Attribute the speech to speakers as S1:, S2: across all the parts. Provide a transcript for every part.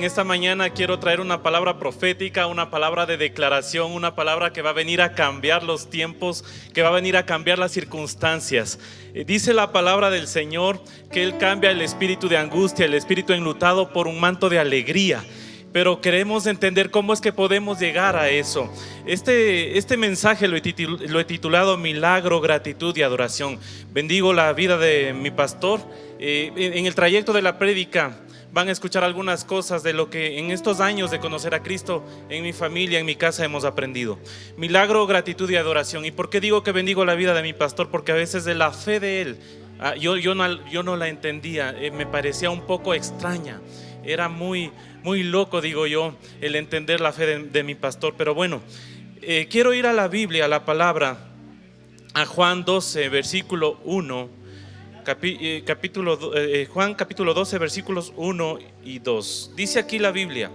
S1: esta mañana quiero traer una palabra profética, una palabra de declaración, una palabra que va a venir a cambiar los tiempos, que va a venir a cambiar las circunstancias. Dice la palabra del Señor que Él cambia el espíritu de angustia, el espíritu enlutado por un manto de alegría. Pero queremos entender cómo es que podemos llegar a eso. Este mensaje lo he titulado Milagro, Gratitud y Adoración. Bendigo la vida de mi pastor. En el trayecto de la prédica van a escuchar algunas cosas de lo que en estos años de conocer a Cristo en mi familia, en mi casa hemos aprendido. Milagro, gratitud y adoración. ¿Y por qué digo que bendigo la vida de mi pastor? Porque a veces de la fe de él, yo no la entendía, me parecía un poco extraña. Era muy loco, digo yo, el entender la fe de mi pastor. Pero bueno, quiero ir a la Biblia, a la palabra, a Juan 12, versículo 1. Juan capítulo 12 versículos 1 y 2. Dice aquí la Biblia: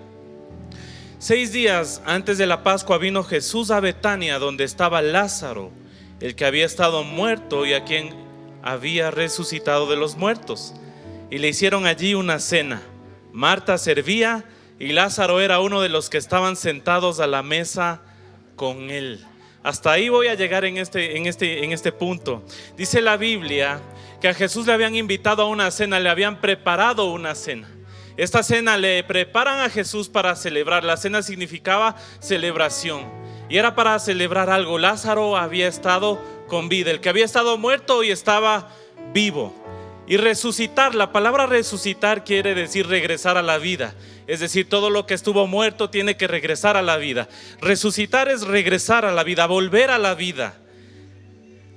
S1: 6 días antes de la Pascua vino Jesús a Betania, donde estaba Lázaro, el que había estado muerto y a quien había resucitado de los muertos, y le hicieron allí una cena. Marta servía y Lázaro era uno de los que estaban sentados a la mesa con él. Hasta ahí voy a llegar en este punto. Dice la Biblia que a Jesús le habían invitado a una cena, le habían preparado una cena. Esta cena le preparan a Jesús para celebrar. La cena significaba celebración y era para celebrar algo. Lázaro había estado con vida, el que había estado muerto hoy estaba vivo. Y resucitar, la palabra resucitar quiere decir regresar a la vida. Es decir, todo lo que estuvo muerto tiene que regresar a la vida. Resucitar es regresar a la vida, volver a la vida.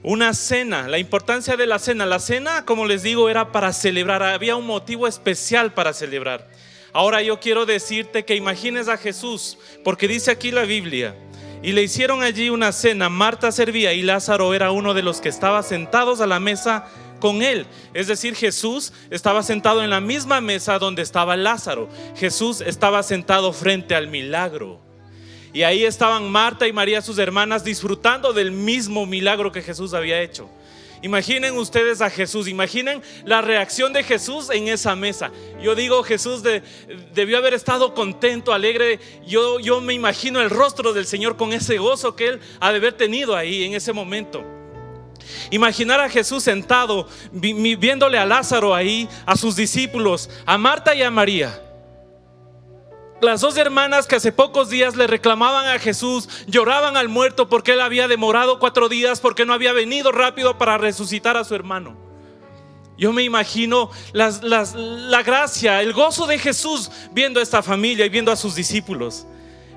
S1: Una cena, la importancia de la cena, como les digo, era para celebrar. Había un motivo especial para celebrar. Ahora yo quiero decirte que imagines a Jesús, porque dice aquí la Biblia: y le hicieron allí una cena. Marta servía y Lázaro era uno de los que estaba sentados a la mesa con él. Es decir, Jesús estaba sentado en la misma mesa donde estaba Lázaro. Jesús estaba sentado frente al milagro. Y ahí estaban Marta y María, sus hermanas, disfrutando del mismo milagro que Jesús había hecho. Imaginen ustedes a Jesús, imaginen la reacción de Jesús en esa mesa. Yo digo, Jesús debió haber estado contento, alegre. Yo me imagino el rostro del Señor con ese gozo que Él ha de haber tenido ahí en ese momento. Imaginar a Jesús sentado, viéndole a Lázaro ahí, a sus discípulos, a Marta y a María, las dos hermanas que hace pocos días le reclamaban a Jesús, lloraban al muerto porque él había demorado 4 días, porque no había venido rápido para resucitar a su hermano. Yo me imagino la gracia, el gozo de Jesús viendo a esta familia y viendo a sus discípulos,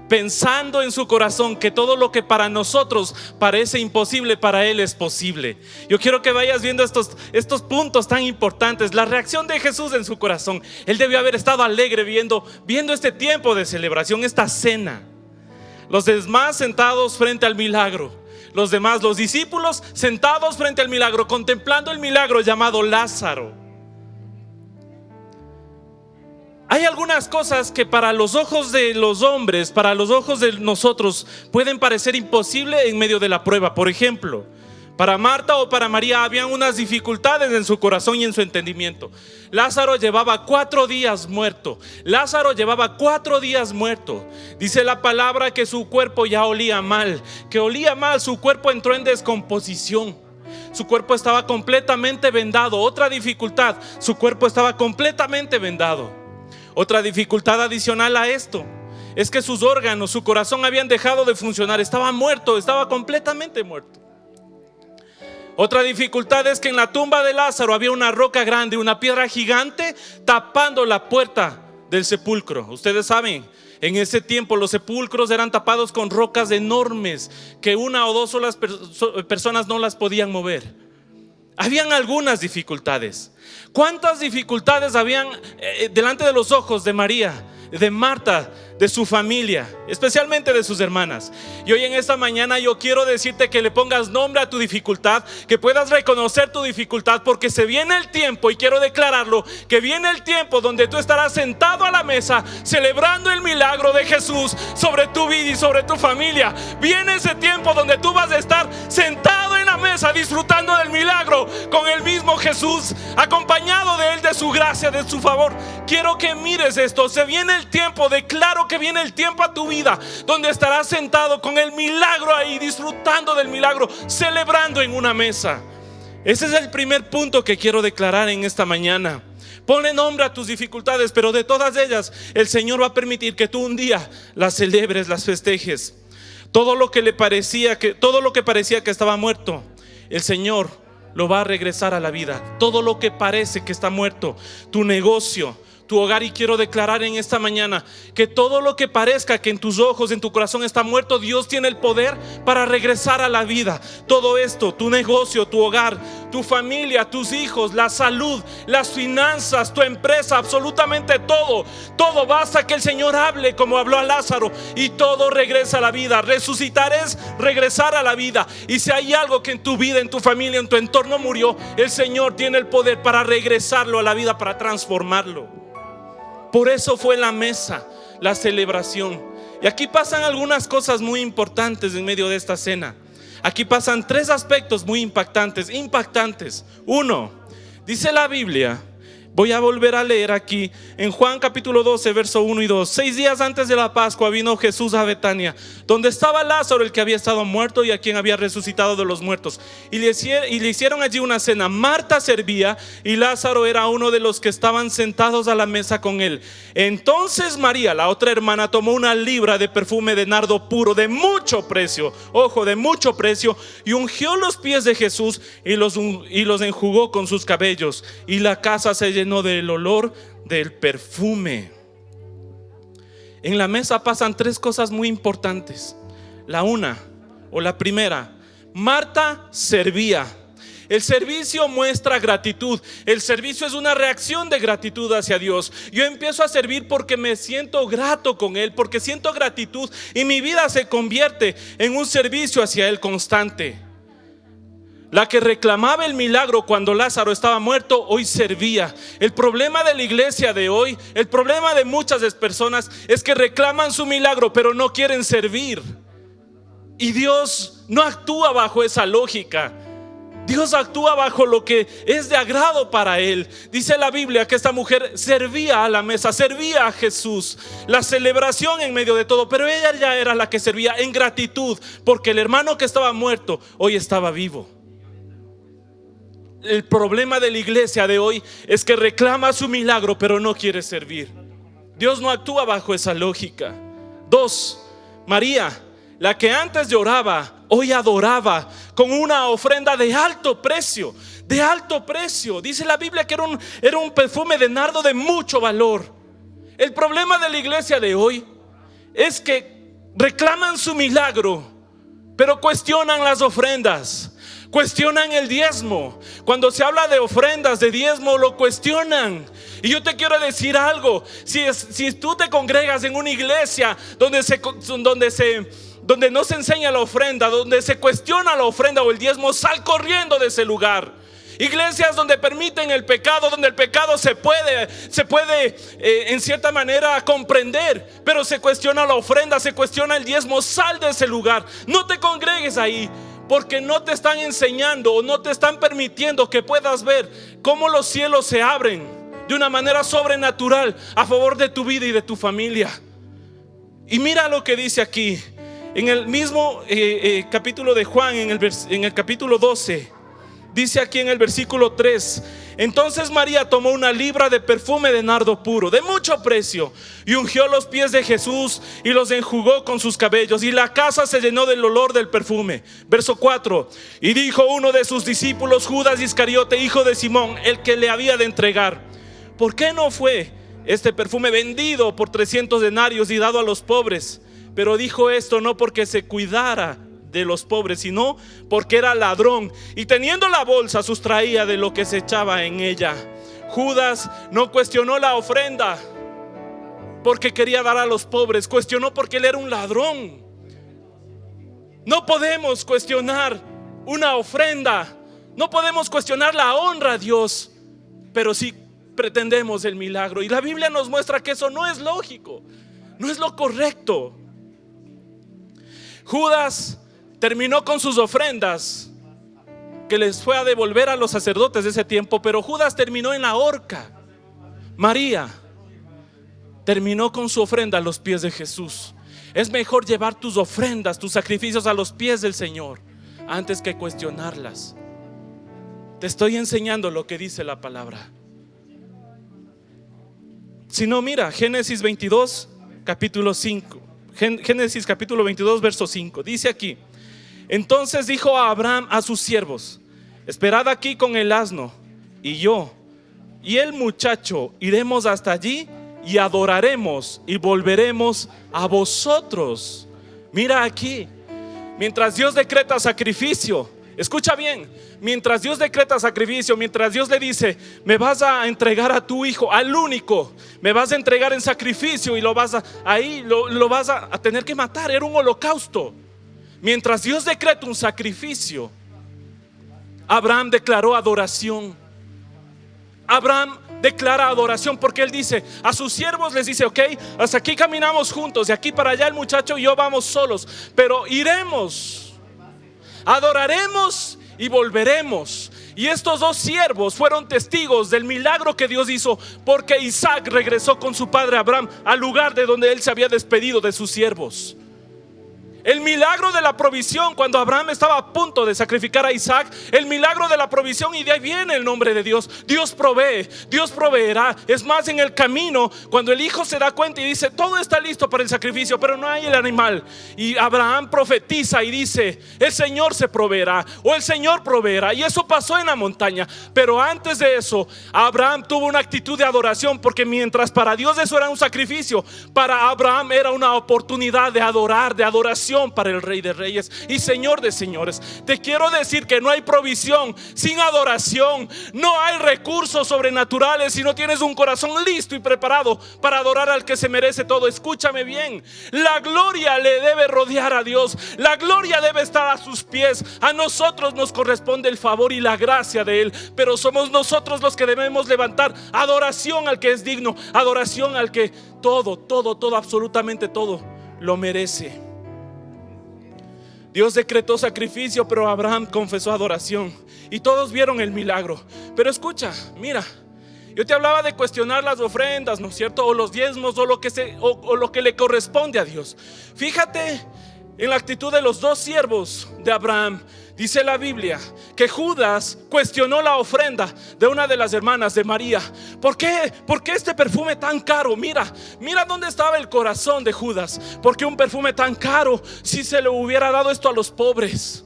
S1: pensando en su corazón que todo lo que para nosotros parece imposible, para Él es posible. Yo quiero que vayas viendo estos puntos tan importantes. La reacción de Jesús en su corazón. Él debió haber estado alegre viendo este tiempo de celebración, esta cena. Los demás sentados frente al milagro. Los discípulos sentados frente al milagro, contemplando el milagro llamado Lázaro. Hay algunas cosas que para los ojos de los hombres, para los ojos de nosotros, pueden parecer imposibles en medio de la prueba. Por ejemplo, para Marta o para María habían unas dificultades en su corazón y en su entendimiento. Lázaro llevaba 4 días muerto. Dice la palabra que su cuerpo ya olía mal, su cuerpo entró en descomposición. Su cuerpo estaba completamente vendado. Otra dificultad, su cuerpo estaba completamente vendado. Otra dificultad adicional a esto es que sus órganos, su corazón habían dejado de funcionar. Estaba muerto, estaba completamente muerto. Otra dificultad es que en la tumba de Lázaro había una roca grande, una piedra gigante tapando la puerta del sepulcro. Ustedes saben, en ese tiempo los sepulcros eran tapados con rocas enormes que una o dos solas personas no las podían mover. Habían algunas dificultades. ¿Cuántas dificultades habían delante de los ojos de María, de Marta, de su familia, especialmente de sus hermanas? Y hoy en esta mañana yo quiero decirte que le pongas nombre a tu dificultad, que puedas reconocer tu dificultad, porque se viene el tiempo, y quiero declararlo, que viene el tiempo donde tú estarás sentado a la mesa celebrando el milagro de Jesús sobre tu vida y sobre tu familia. Viene ese tiempo donde tú vas a estar sentado en la mesa disfrutando del milagro con el mismo mismo Jesús, acompañado de Él, de su gracia, de su favor. Quiero que mires esto. Se viene el tiempo, declaro que viene el tiempo a tu vida donde estarás sentado con el milagro ahí, disfrutando del milagro, celebrando en una mesa. Ese es el primer punto que quiero declarar en esta mañana. Ponle nombre a tus dificultades, pero de todas ellas el Señor va a permitir que tú un día las celebres, las festejes. Todo lo que parecía que estaba muerto, el Señor lo va a regresar a la vida. Todo lo que parece que está muerto, tu negocio, tu hogar, y quiero declarar en esta mañana que todo lo que parezca que en tus ojos, en tu corazón está muerto, Dios tiene el poder para regresar a la vida. Todo esto, tu negocio, tu hogar, tu familia, tus hijos, la salud, las finanzas, tu empresa, absolutamente todo basta que el Señor hable como habló a Lázaro y todo regresa a la vida. Resucitar es regresar a la vida. Y si hay algo que en tu vida, en tu familia, en tu entorno murió, el Señor tiene el poder para regresarlo a la vida, para transformarlo. Por eso fue la mesa, la celebración. Y aquí pasan algunas cosas muy importantes en medio de esta cena. Aquí pasan tres aspectos muy impactantes. Uno, dice la Biblia, voy a volver a leer aquí en Juan capítulo 12, verso 1 y 2. 6 días antes de la Pascua vino Jesús a Betania, donde estaba Lázaro, el que había estado muerto y a quien había resucitado de los muertos. Y le hicieron allí una cena. Marta servía y Lázaro era uno de los que estaban sentados a la mesa con él. Entonces María, la otra hermana, tomó una libra de perfume de nardo puro de mucho precio, ojo, de mucho precio, y ungió los pies de Jesús y los enjugó con sus cabellos. Y la casa se llenó del olor del perfume. En la mesa pasan tres cosas muy importantes. La primera, Marta servía. El servicio muestra gratitud. El servicio es una reacción de gratitud hacia Dios. Yo empiezo a servir porque me siento grato con Él, porque siento gratitud y mi vida se convierte en un servicio hacia Él constante. La que reclamaba el milagro cuando Lázaro estaba muerto, hoy servía. El problema de la iglesia de hoy, el problema de muchas personas, es que reclaman su milagro pero no quieren servir. Y Dios no actúa bajo esa lógica. Dios actúa bajo lo que es de agrado para Él. Dice la Biblia que esta mujer servía a la mesa, servía a Jesús. La celebración en medio de todo, pero ella ya era la que servía en gratitud, porque el hermano que estaba muerto hoy estaba vivo. El problema de la iglesia de hoy es que reclama su milagro pero no quiere servir. Dios no actúa bajo esa lógica. 2, María, la que antes lloraba, hoy adoraba con una ofrenda de alto precio. De alto precio. Dice la Biblia que era un perfume de nardo de mucho valor. El problema de la iglesia de hoy es que reclaman su milagro pero cuestionan las ofrendas, cuestionan el diezmo. Cuando se habla de ofrendas, de diezmo, lo cuestionan. Y yo te quiero decir algo. Si tú te congregas en una iglesia donde no se enseña la ofrenda, donde se cuestiona la ofrenda o el diezmo, sal corriendo de ese lugar. Iglesias donde permiten el pecado, donde el pecado se puede en cierta manera comprender, pero se cuestiona la ofrenda, se cuestiona el diezmo, sal de ese lugar. No te congregues ahí, porque no te están enseñando o no te están permitiendo que puedas ver cómo los cielos se abren de una manera sobrenatural a favor de tu vida y de tu familia. Y mira lo que dice aquí en el mismo capítulo de Juan, en el capítulo 12. Dice aquí en el versículo 3: entonces María tomó una libra de perfume de nardo puro de mucho precio y ungió los pies de Jesús y los enjugó con sus cabellos, y la casa se llenó del olor del perfume. Verso 4: y dijo uno de sus discípulos, Judas Iscariote, hijo de Simón, el que le había de entregar: ¿por qué no fue este perfume vendido por 300 denarios y dado a los pobres? Pero dijo esto no porque se cuidara de los pobres, sino porque era ladrón, y teniendo la bolsa sustraía de lo que se echaba en ella. Judas no cuestionó la ofrenda porque quería dar a los pobres, cuestionó porque él era un ladrón. No podemos cuestionar una ofrenda, no podemos cuestionar la honra a Dios, pero sí pretendemos el milagro. Y la Biblia nos muestra que eso no es lógico, no es lo correcto. Judas terminó con sus ofrendas que les fue a devolver a los sacerdotes de ese tiempo, pero Judas terminó en la horca. María terminó con su ofrenda a los pies de Jesús. Es mejor llevar tus ofrendas, tus sacrificios a los pies del Señor antes que cuestionarlas. Te estoy enseñando lo que dice la palabra. Si no, mira Génesis 22 capítulo 5. Génesis capítulo 22 verso 5. Dice aquí: entonces dijo a Abraham a sus siervos: esperad aquí con el asno, y yo y el muchacho iremos hasta allí y adoraremos y volveremos a vosotros. Mira aquí, mientras Dios decreta sacrificio, escucha bien, mientras Dios decreta sacrificio, mientras Dios le dice: me vas a entregar a tu hijo, al único, me vas a entregar en sacrificio y lo vas a tener que matar. Era un holocausto. Mientras Dios decreta un sacrificio, Abraham declaró adoración. Abraham declara adoración porque él dice a sus siervos, les dice: ok, hasta aquí caminamos juntos, de aquí para allá el muchacho y yo vamos solos, pero iremos, adoraremos y volveremos. Y estos dos siervos fueron testigos del milagro que Dios hizo, porque Isaac regresó con su padre Abraham al lugar de donde él se había despedido de sus siervos. El milagro de la provisión, cuando Abraham estaba a punto de sacrificar a Isaac, el milagro de la provisión, y de ahí viene el nombre de Dios. Dios provee, Dios proveerá. Es más, en el camino, cuando el hijo se da cuenta y dice: todo está listo para el sacrificio, pero no hay el animal, y Abraham profetiza y dice: el Señor se proveerá, o el Señor proveerá. Y eso pasó en la montaña. Pero antes de eso, Abraham tuvo una actitud de adoración, porque mientras para Dios eso era un sacrificio, para Abraham era una oportunidad de adorar, de adoración para el Rey de Reyes y Señor de Señores. Te quiero decir que no hay provisión sin adoración. No hay recursos sobrenaturales si no tienes un corazón listo y preparado para adorar al que se merece todo. Escúchame bien, la gloria le debe rodear a Dios. La gloria debe estar a sus pies. A nosotros nos corresponde el favor y la gracia de Él, pero somos nosotros los que debemos levantar adoración al que es digno, adoración al que todo, absolutamente todo lo merece. Dios decretó sacrificio, pero Abraham confesó adoración, y todos vieron el milagro. Pero escucha, mira, yo te hablaba de cuestionar las ofrendas, ¿no es cierto? O los diezmos, o lo que le corresponde a Dios. Fíjate en la actitud de los dos siervos de Abraham. Dice la Biblia que Judas cuestionó la ofrenda de una de las hermanas de María. ¿Por qué? ¿Por qué este perfume tan caro? Mira dónde estaba el corazón de Judas. ¿Por qué un perfume tan caro si se le hubiera dado esto a los pobres?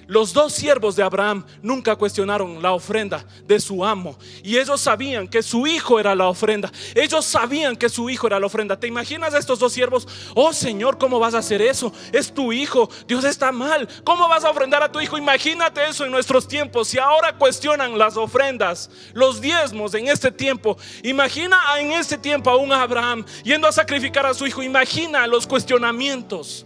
S1: Los dos siervos de Abraham nunca cuestionaron la ofrenda de su amo, y ellos sabían que su hijo era la ofrenda. Ellos sabían que su hijo era la ofrenda. ¿Te imaginas a estos dos siervos? Oh Señor, ¿cómo vas a hacer eso? Es tu hijo, Dios está mal. ¿Cómo vas a ofrendar a tu hijo? Imagínate eso en nuestros tiempos. Si ahora cuestionan las ofrendas, los diezmos en este tiempo, imagina en este tiempo a un Abraham yendo a sacrificar a su hijo. Imagina los cuestionamientos.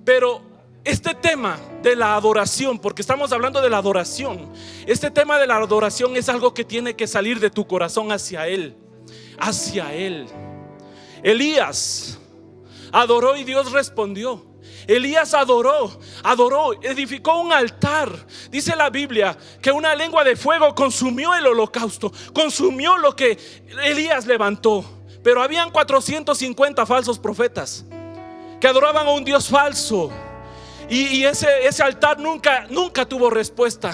S1: Pero este tema de la adoración, porque estamos hablando de la adoración, este tema de la adoración es algo que tiene que salir de tu corazón hacia Él. Hacia Él. Elías adoró y Dios respondió. Elías adoró, edificó un altar. Dice la Biblia que una lengua de fuego consumió el holocausto, consumió lo que Elías levantó. Pero habían 450 falsos profetas que adoraban a un Dios falso. Y ese altar nunca tuvo respuesta.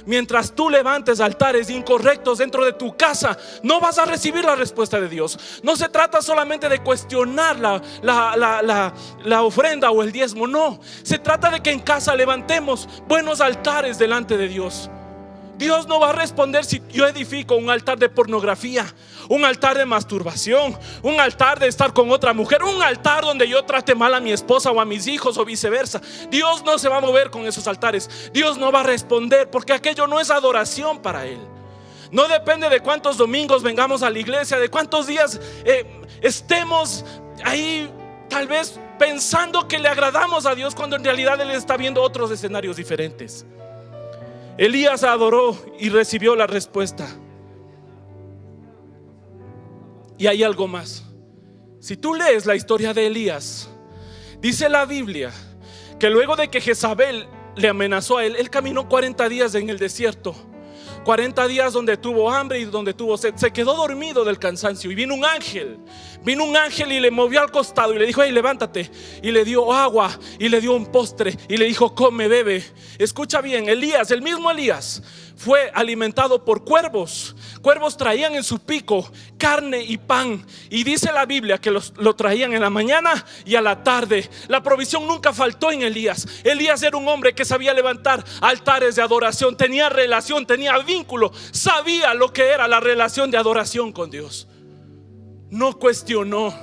S1: Mientras tú levantes altares incorrectos dentro de tu casa, no vas a recibir la respuesta de Dios. No se trata solamente de cuestionar la ofrenda o el diezmo. No, se trata de que en casa levantemos buenos altares delante de Dios. Dios no va a responder si yo edifico un altar de pornografía, un altar de masturbación, un altar de estar con otra mujer, un altar donde yo trate mal a mi esposa o a mis hijos o viceversa. Dios no se va a mover con esos altares. Dios no va a responder, porque aquello no es adoración para Él. No depende de cuántos domingos vengamos a la iglesia, de cuántos días estemos ahí, tal vez pensando que le agradamos a Dios, cuando en realidad Él está viendo otros escenarios diferentes. Elías adoró y recibió la respuesta. Y hay algo más. Si tú lees la historia de Elías, dice la Biblia que luego de que Jezabel
S2: le amenazó a él. Él caminó 40 días en el desierto, 40 días donde tuvo hambre y donde tuvo sed. Se quedó dormido del cansancio y vino un ángel y le movió al costado y le dijo: hey, levántate. Y le dio agua y le dio un postre y le dijo: come, bebe. Escucha bien, Elías, el mismo Elías, fue alimentado por cuervos. Cuervos traían en su pico carne y pan, y dice la Biblia que lo traían en la mañana y a la tarde. La provisión nunca faltó en Elías. Elías era un hombre que sabía levantar altares de adoración, tenía relación, tenía vínculo, sabía lo que era la relación de adoración con Dios. No cuestionó,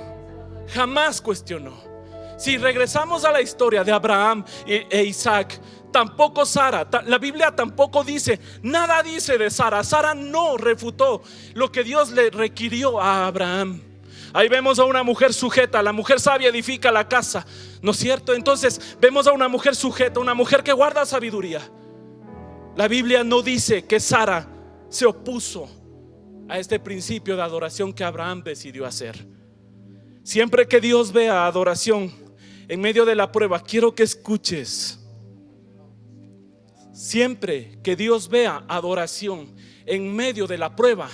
S2: jamás cuestionó. Si regresamos a la historia de Abraham e Isaac, tampoco Sara, la Biblia tampoco dice, nada dice de Sara. Sara no refutó lo que Dios le requirió a Abraham. Ahí vemos a una mujer sujeta. La mujer sabia edifica la casa, ¿no es cierto? Entonces vemos a una mujer sujeta, una mujer que guarda sabiduría. La Biblia no dice que Sara se opuso a este principio de adoración que Abraham decidió hacer. Siempre que Dios vea adoración en medio de la prueba, quiero que escuches. Siempre que Dios vea adoración en medio de la prueba,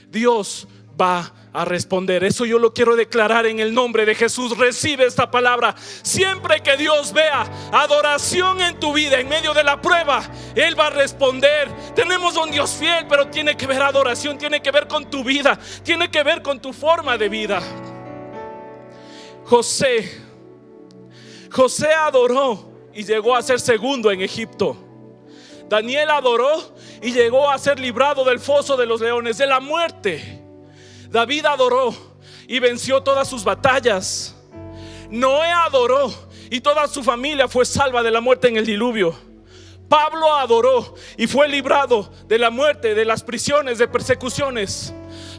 S2: Dios va a responder. Eso yo lo quiero declarar en el nombre de Jesús. Recibe esta palabra. Siempre que Dios vea adoración en tu vida en medio de la prueba, Él va a responder. Tenemos a un Dios fiel, pero tiene que ver adoración, tiene que ver con tu vida, tiene que ver con tu forma de vida. José adoró y llegó a ser segundo en Egipto. Daniel adoró y llegó a ser librado del foso de los leones, de la muerte. David adoró y venció todas sus batallas. Noé adoró y toda su familia fue salva de la muerte en el diluvio. Pablo adoró y fue librado de la muerte, de las prisiones, de persecuciones.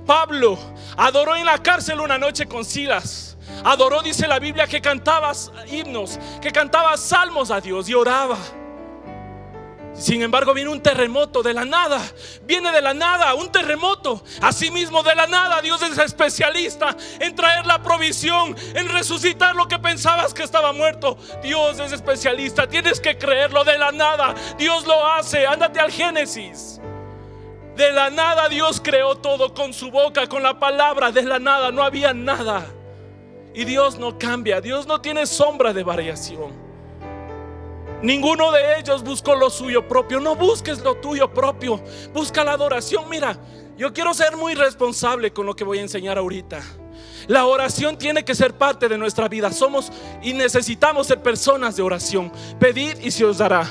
S2: Pablo adoró en la cárcel una noche con Silas. Adoró, dice la Biblia, que cantaba himnos, que cantaba salmos a Dios y oraba. Sin embargo, viene un terremoto de la nada. Viene de la nada un terremoto. Asimismo, de la nada, Dios es especialista en traer la provisión, en resucitar lo que pensabas que estaba muerto. Dios es especialista, tienes que creerlo. De la nada Dios lo hace. Ándate al Génesis. De la nada Dios creó todo con su boca, con la palabra. De la nada no había nada. Y Dios no cambia, Dios no tiene sombra de variación. Ninguno de ellos buscó lo suyo propio. No busques lo tuyo propio, busca la adoración. Mira, yo quiero ser muy responsable con lo que voy a enseñar ahorita. La oración tiene que ser parte de nuestra vida. Somos y necesitamos ser personas de oración. Pedid y se os dará,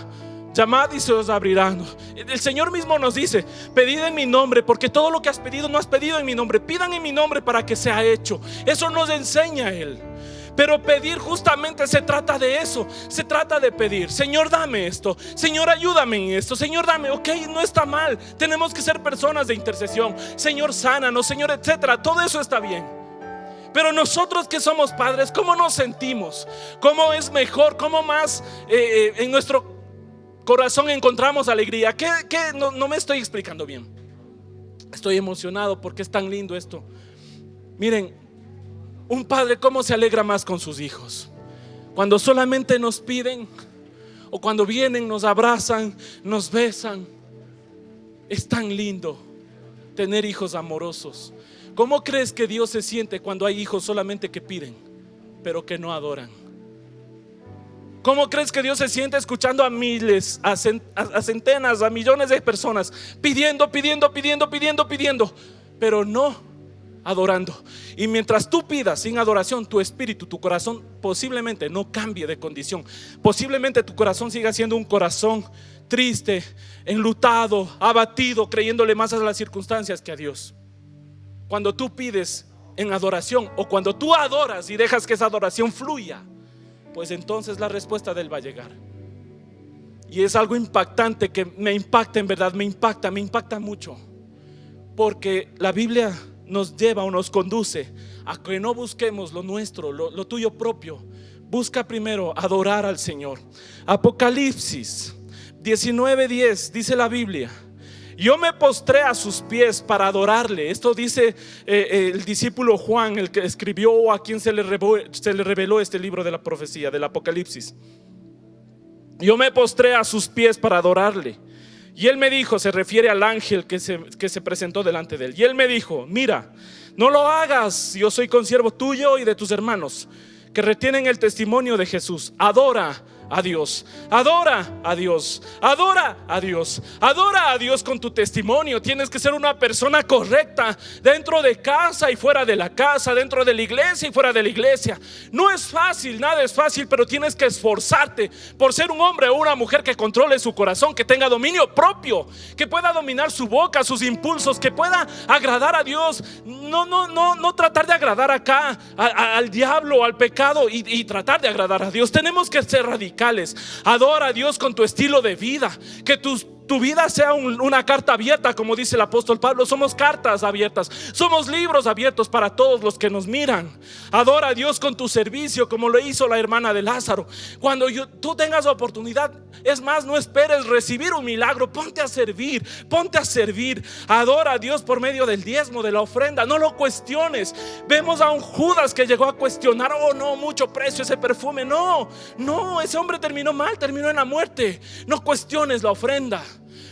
S2: llamad y se os abrirá. El Señor mismo nos dice: pedid en mi nombre, porque todo lo que has pedido no has pedido en mi nombre. Pidan en mi nombre para que sea hecho. Eso nos enseña Él. Pero pedir justamente se trata de eso. Se trata de pedir: Señor, dame esto. Señor, ayúdame en esto. Señor, dame. Ok, no está mal. Tenemos que ser personas de intercesión. Señor, sánanos, Señor, etcétera. Todo eso está bien. Pero nosotros que somos padres, ¿cómo nos sentimos? ¿Cómo es mejor? ¿Cómo más en nuestro corazón encontramos alegría? ¿Qué? No me estoy explicando bien. Estoy emocionado porque es tan lindo esto. Miren, un padre, ¿cómo se alegra más con sus hijos? Cuando solamente nos piden, o cuando vienen, nos abrazan, nos besan. Es tan lindo tener hijos amorosos. ¿Cómo crees que Dios se siente cuando hay hijos solamente que piden, pero que no adoran? ¿Cómo crees que Dios se siente escuchando a miles, a centenas, a millones de personas pidiendo, pero no adorando? Y mientras tú pidas sin adoración, tu espíritu, tu corazón posiblemente no cambie de condición. Posiblemente tu corazón siga siendo un corazón triste, enlutado, abatido, creyéndole más a las circunstancias que a Dios. Cuando tú pides en adoración, o cuando tú adoras y dejas que esa adoración fluya, pues entonces la respuesta de Él va a llegar. Y es algo impactante que me impacta, en verdad, me impacta mucho. Porque la Biblia nos lleva o nos conduce a que no busquemos lo nuestro, lo tuyo propio. Busca primero adorar al Señor. Apocalipsis 19:10 dice la Biblia: yo me postré a sus pies para adorarle. Esto dice el discípulo Juan, el que escribió, o a quien se le reveló este libro de la profecía, del Apocalipsis. Yo me postré a sus pies para adorarle. Y él me dijo, se refiere al ángel que se presentó delante de él. Y él me dijo, mira, no lo hagas, yo soy consiervo tuyo y de tus hermanos que retienen el testimonio de Jesús. Adora a Dios, adora a Dios, adora a Dios, adora a Dios con tu testimonio. Tienes que ser una persona correcta dentro de casa y fuera de la casa, dentro de la iglesia y fuera de la iglesia. No es fácil, nada es fácil, pero tienes que esforzarte por ser un hombre o una mujer que controle su corazón, que tenga dominio propio, que pueda dominar su boca, sus impulsos, que pueda agradar a Dios. No tratar de agradar acá al diablo, al pecado y tratar de agradar a Dios. Tenemos que ser radicales. Adora a Dios con tu estilo de vida, que tu vida sea una carta abierta, como dice el apóstol Pablo. Somos cartas abiertas, somos libros abiertos para todos los que nos miran. Adora a Dios con tu servicio, como lo hizo la hermana de Lázaro. Cuando tú tengas oportunidad, es más, no esperes recibir un milagro, ponte a servir, ponte a servir. Adora a Dios por medio del diezmo, de la ofrenda, no lo cuestiones. Vemos a un Judas que llegó a cuestionar, oh no, mucho precio ese perfume. No, ese hombre terminó mal, terminó en la muerte. No cuestiones la ofrenda.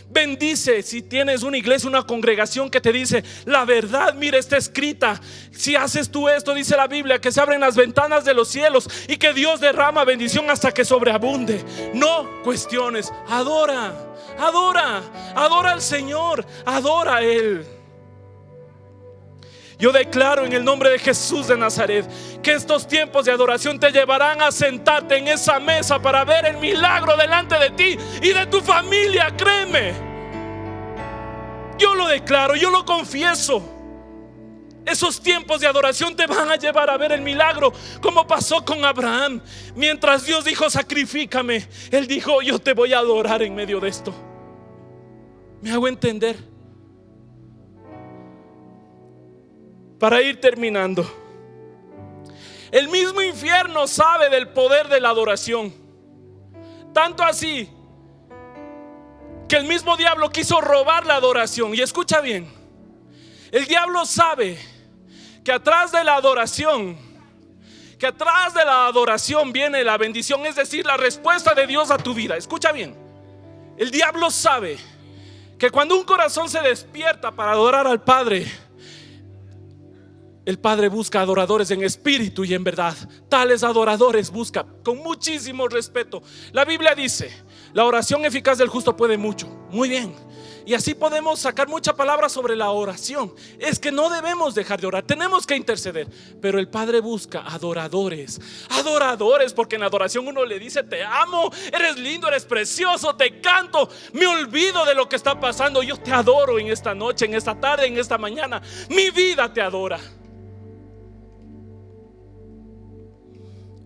S2: Bendice. Si tienes una iglesia, una congregación que te dice la verdad, mira, está escrita. Si haces tú esto, dice la Biblia, que se abren las ventanas de los cielos y que Dios derrama bendición hasta que sobreabunde. No cuestiones, adora al Señor, adora a Él. Yo declaro en el nombre de Jesús de Nazaret que estos tiempos de adoración te llevarán a sentarte en esa mesa para ver el milagro delante de ti y de tu familia. Créeme, yo lo declaro, yo lo confieso. Esos tiempos de adoración te van a llevar a ver el milagro, como pasó con Abraham. Mientras Dios dijo, sacrifícame, él dijo, yo te voy a adorar en medio de esto. ¿Me hago entender? Para ir terminando, el mismo infierno sabe del poder de la adoración. Tanto así que el mismo diablo quiso robar la adoración. Y escucha bien, el diablo sabe que atrás de la adoración, viene la bendición, es decir, la respuesta de Dios a tu vida. Escucha bien, el diablo sabe que cuando un corazón se despierta para adorar al Padre, el Padre busca adoradores en espíritu y en verdad. Tales adoradores busca con muchísimo respeto. La Biblia dice, la oración eficaz del justo puede mucho. Muy bien. Y así podemos sacar mucha palabra sobre la oración. Es que no debemos dejar de orar, tenemos que interceder. Pero el Padre busca adoradores, porque en la adoración uno le dice, te amo, eres lindo, eres precioso, te canto, me olvido de lo que está pasando. Yo te adoro en esta noche, en esta tarde, en esta mañana. Mi vida te adora.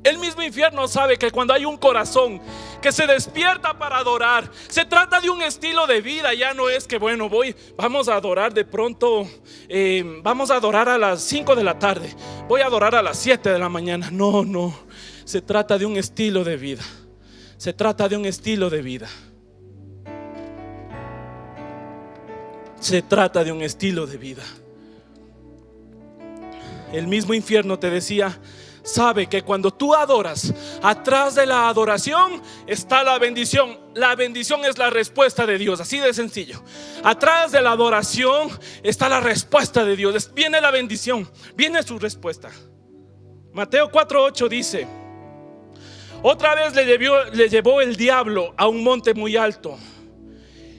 S2: El mismo infierno sabe que cuando hay un corazón que se despierta para adorar, se trata de un estilo de vida. Ya no es que vamos a adorar de pronto, vamos a adorar a las 5 de la tarde, voy a adorar a las 7 de la mañana. No, se trata de un estilo de vida. Se trata de un estilo de vida. Se trata de un estilo de vida. El mismo infierno, te decía, sabe que cuando tú adoras, atrás de la adoración está la bendición. La bendición es la respuesta de Dios, así de sencillo. Atrás de la adoración está la respuesta de Dios. Viene la bendición, viene su respuesta. Mateo 4:8 dice: otra vez le llevó el diablo a un monte muy alto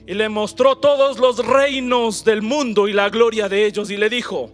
S2: y le mostró todos los reinos del mundo y la gloria de ellos, y le dijo: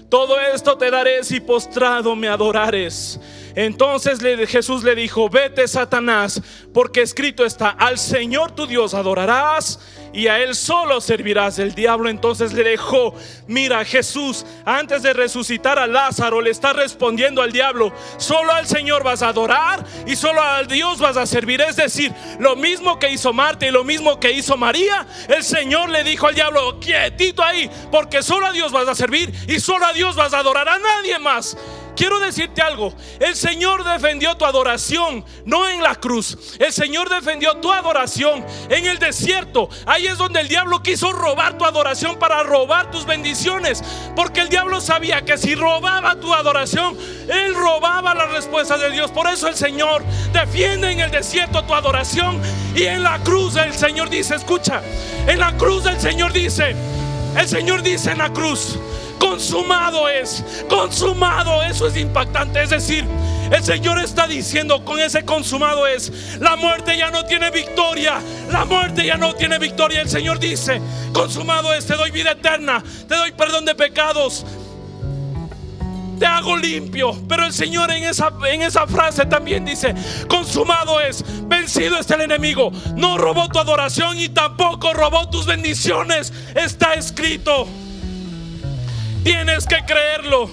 S2: todo esto te daré si postrado me adorares. Entonces Jesús le dijo: vete, Satanás, porque escrito está, al Señor tu Dios adorarás y a Él solo servirás. El diablo entonces le dejó. Mira, Jesús, antes de resucitar a Lázaro, le está respondiendo al diablo: solo al Señor vas a adorar y solo a Dios vas a servir. Es decir, lo mismo que hizo Marta y lo mismo que hizo María, el Señor le dijo al diablo: quietito ahí, porque solo a Dios vas a servir y solo a Dios vas a adorar, a nadie más. Quiero decirte algo, el Señor defendió tu adoración, no en la cruz. El Señor defendió tu adoración en el desierto. Ahí es donde el diablo quiso robar tu adoración para robar tus bendiciones, porque el diablo sabía que si robaba tu adoración, él robaba las respuestas de Dios. Por eso el Señor defiende en el desierto tu adoración, y en la cruz el Señor dice, escucha, en la cruz el Señor dice en la cruz: consumado es, consumado. Eso es impactante. Es decir, el Señor está diciendo con ese consumado es, la muerte ya no tiene victoria, la muerte ya no tiene victoria. El Señor dice, consumado es, te doy vida eterna, te doy perdón de pecados, te hago limpio. Pero el Señor en esa frase también dice, consumado es, vencido está el enemigo. No robó tu adoración y tampoco robó tus bendiciones. Está escrito. Tienes que creerlo.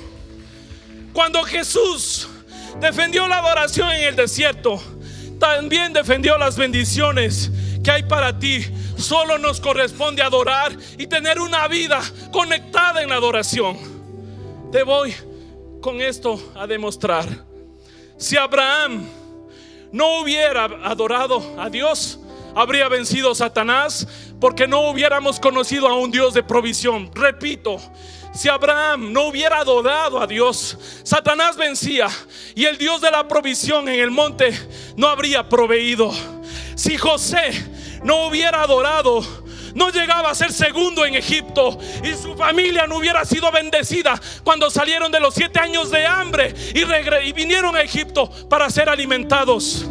S2: Cuando Jesús defendió la adoración en el desierto, también defendió las bendiciones que hay para ti. Solo nos corresponde adorar y tener una vida conectada en la adoración. Te voy con esto a demostrar. Si Abraham no hubiera adorado a Dios, habría vencido a Satanás, porque no hubiéramos conocido a un Dios de provisión. Repito, si Abraham no hubiera adorado a Dios, Satanás vencía y el Dios de la provisión en el monte no habría proveído. Si José no hubiera adorado, no llegaba a ser segundo en Egipto, y su familia no hubiera sido bendecida cuando salieron de los 7 años de hambre y vinieron a Egipto para ser alimentados.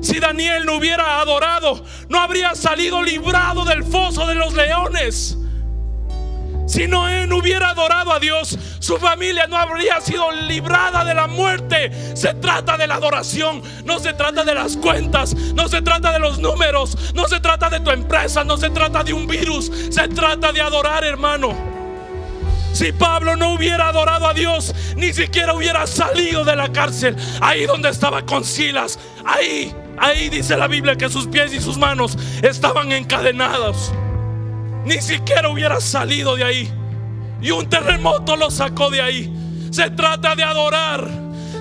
S2: Si Daniel no hubiera adorado, no habría salido librado del foso de los leones. Si Noé no hubiera adorado a Dios, su familia no habría sido librada de la muerte. Se trata de la adoración, no se trata de las cuentas, no se trata de los números, no se trata de tu empresa, no se trata de un virus, se trata de adorar, hermano. Si Pablo no hubiera adorado a Dios, ni siquiera hubiera salido de la cárcel, ahí donde estaba con Silas. Ahí dice la Biblia que sus pies y sus manos estaban encadenados. Ni siquiera hubiera salido de ahí, y un terremoto lo sacó de ahí. Se trata de adorar,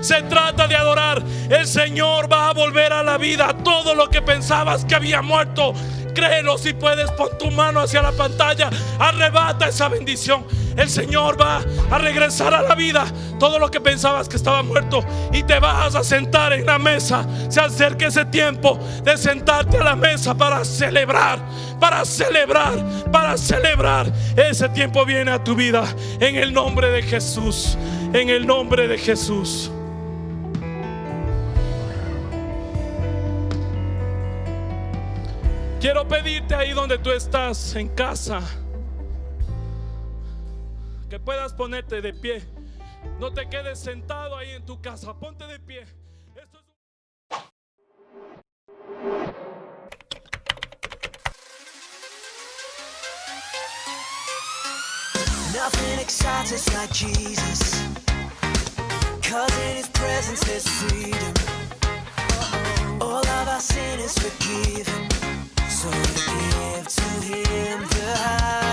S2: se trata de adorar. El Señor va a volver a la vida todo lo que pensabas que había muerto. Créelo si puedes, pon tu mano hacia la pantalla, arrebata esa bendición. El Señor va a regresar a la vida todo lo que pensabas que estaba muerto, y te vas a sentar en la mesa. Se acerca ese tiempo de sentarte a la mesa para celebrar, para celebrar, para celebrar. Ese tiempo viene a tu vida en el nombre de Jesús, en el nombre de Jesús. Quiero pedirte ahí donde tú estás en casa, que puedas ponerte de pie. No te quedes sentado ahí en tu casa, ponte de pie. Esto es...
S3: Nothing excites us like Jesus, 'cause in His presence there's freedom. All of our sin is forgiven, so we give to Him the high.